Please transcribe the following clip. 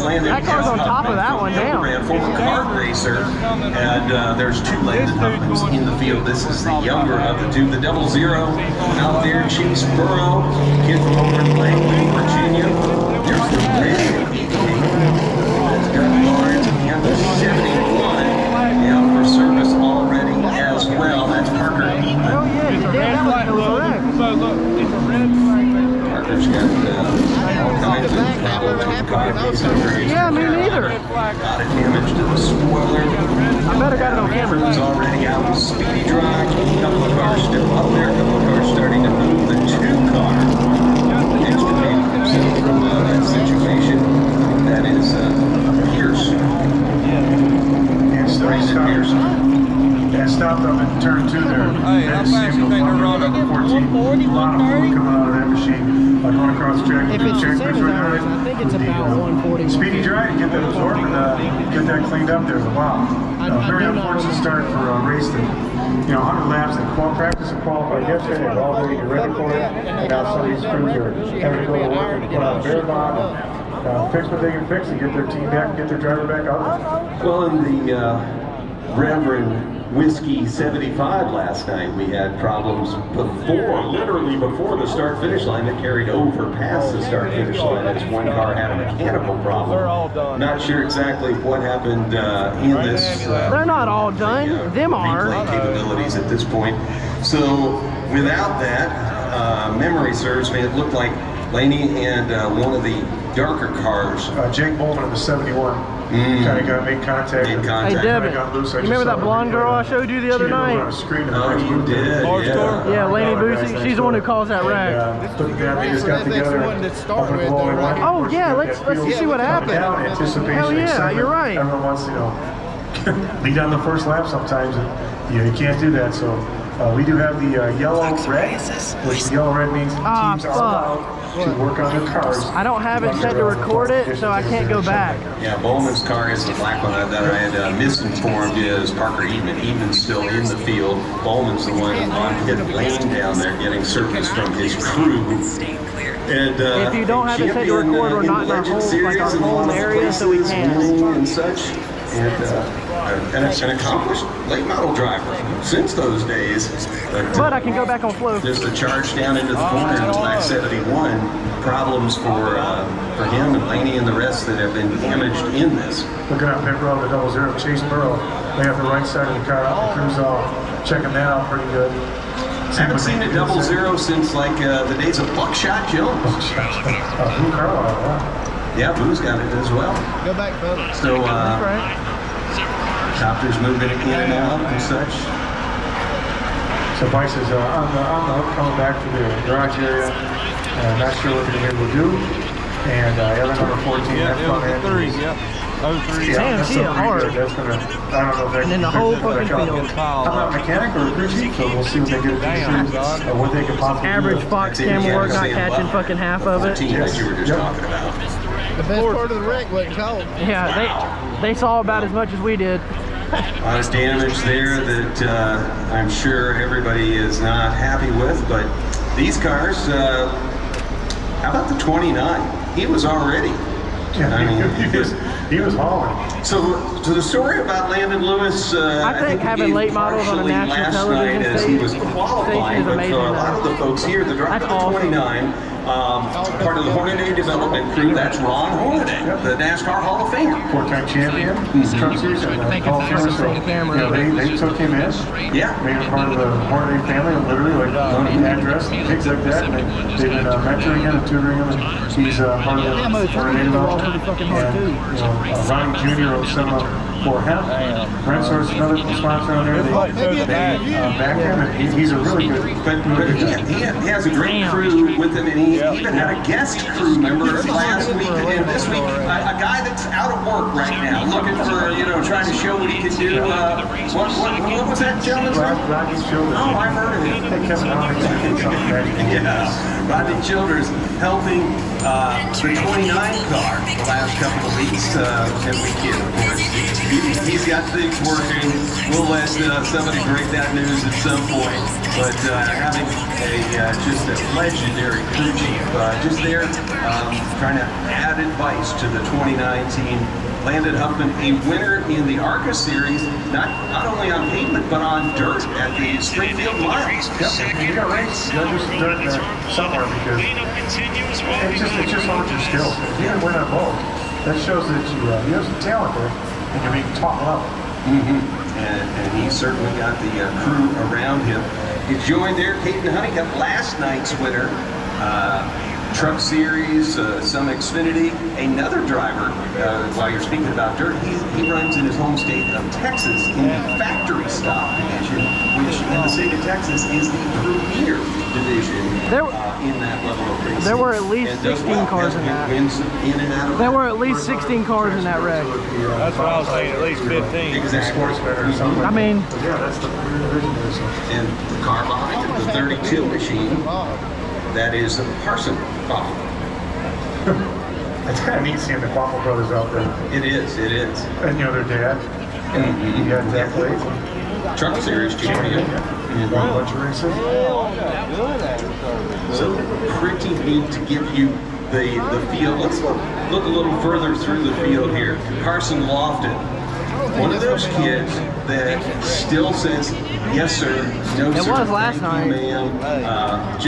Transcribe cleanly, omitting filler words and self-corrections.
Landon. That car's on top of that one now. Former kart racer, and there's two Landon Huffmans in the field. This is the younger of the two. The 00 out there, Chase Burrow, kid from over in Langley, Virginia. There's the red that's got Barnes and the 71 out for service already as well. That's Parker Eaton. Oh yeah, you did that one correct. Parker's got all kinds of problems with the car. Yeah, me neither. A lot of damage to the spoiler. I better got it on camera. Crew's already out with Speedy Drive. A couple of cars still up there. A couple of cars starting to move. The two car extricating himself from that situation. That is Pierce. Brandon Pierce. And stopped up in turn 2 there. Hey, how fast you think they're running? 14. 140, A lot of fluid coming out of that machine. Like going across the track. If it's the same as ours, I think it's about 140. Speedy Drive to get that absorbed and get that cleaned up there. Wow. Very unfortunate start for a race that, 100 laps and practice and qualified yesterday. They're all ready to get ready for it. And now some of these crews are having to go to work and put on a bear bond and fix what they can fix and get their team back and get their driver back out there. Well, in the Reverend Whiskey 75 last night, we had problems literally before the start-finish line that carried over past the start-finish line as one car had a mechanical problem. Not sure exactly what happened in this. They're not all done. Them are. Replay capabilities at this point. So without that, memory serves me, it looked like Laney and one of the darker cars. Jake Bowman in the 71. Kind of got made contact. Made contact. Hey, Devin, you remember that blonde girl I showed you the other night? Oh, you did, yeah. Yeah, Laney Boosie. She's the one who caused that wreck. They just got together. Oh, yeah, let's see what happened. Hell yeah, you're right. Everyone wants to, lead on the first lap sometimes. And, you can't do that, so we do have the yellow-red, which yellow-red means teams are allowed to work on their cars. I don't have it set to record it, so I can't go back. Yeah, Bowman's car is the black one that I had misinformed is Parker Eatman. Eatman's still in the field. Bowman's the one on hit lane down there getting service from his crew. And if you don't have it set to record, we're not in our home area, so we can't. And such. And it's an accomplished late model driver since those days. But I can go back on flow. Just a charge down into the corner in black 71. Problems for him and Laney and the rest that have been damaged in this. Looking at pit road, the 00 Chase Burrow. They have the right side of the car out. The crew's all checking that out pretty good. Haven't seen a 00 since like the days of Buckshot Jones. Blue Carlisle, yeah, Boo's got it as well. Go back further. So, Copter's moving in and out and such. So Vice is on the hook coming back to the garage area. Not sure what they're able to do. And Evan number 14, Yeah, that's it was front a end. 3, yep. 03. Yeah, Damn, that's she hit something hard. good. That's gonna, I don't know if that And then the whole fucking field. I'm not a mechanic or a crew chief, so we'll see what they get to do and what they can possibly Average do. Fox camera work, not catching fucking half of it. That you were just talking about. The best part of the wreck wasn't cold. Yeah, they saw about as much as we did. A lot of damage there that I'm sure everybody is not happy with, but these cars, how about the 29? He was already. Yeah, I mean, he was hauling. So the story about Landon Lewis, I think having we late gave models on a partially national last television night as he was qualifying, is but amazing. for a lot of the folks here, the driver That's of the 29, part of the Hornaday development crew, that's Ron Hornaday, the NASCAR Hall of Famer. Four-time champion, Truck Series, and Hall of Famer. So, they took him in, Yeah. made him part of the Hornaday family, literally, like the address and things like that. And they've been mentoring him and tutoring him, and he's part of the Hornaday development. And, Ronnie Jr. wrote some for him. Brent Source, another sponsor on there. They back him, and he's a really good. But he has a great crew with him, and he even had a guest crew member last week and this week. A guy that's out of work right now, looking for, trying to show what he can do. What was that gentleman's name? Rodney Childers. Oh, I've heard of him. They kept it on. Yeah, Rodney Childers helping the 29 car the last couple of weeks, and we can, of course, He's got things working. We'll let somebody break that news at some point. But having just a legendary crew chief just there trying to add advice to the 2019 Landon Huffman, a winner in the ARCA series, not only on pavement but on dirt at the Springfield Miles. Yep, you got to race. You got to do some dirt there somewhere because it just holds your skills. If you can win on both, that shows that you have some talent there and you're being top level. And he certainly got the crew around him. He joined there, Caden Honeycutt, last night's winner. Truck Series, some Xfinity. Another driver, while you're speaking about dirt, he runs in his home state of Texas in the factory stop division, which in the state of Texas is the premier division in that level of racing. There were at least 16 cars in that. There were at least 16 cars in that wreck. That's what I was saying, at least 15. Exactly. I mean, Yeah, that's the division there. So. And the car behind it, the 32 machine, that is Parson Coffee. It's kind of neat seeing the Quaffle brothers out there. It is. And you know their dad. You got Zach Blades. Truck Series champion. And won a bunch of races. So pretty neat to give you the field. Let's look a little further through the field here. Carson Lofton, one of those kids that still says, yes sir, no sir, it was last thank you, night. ma'am.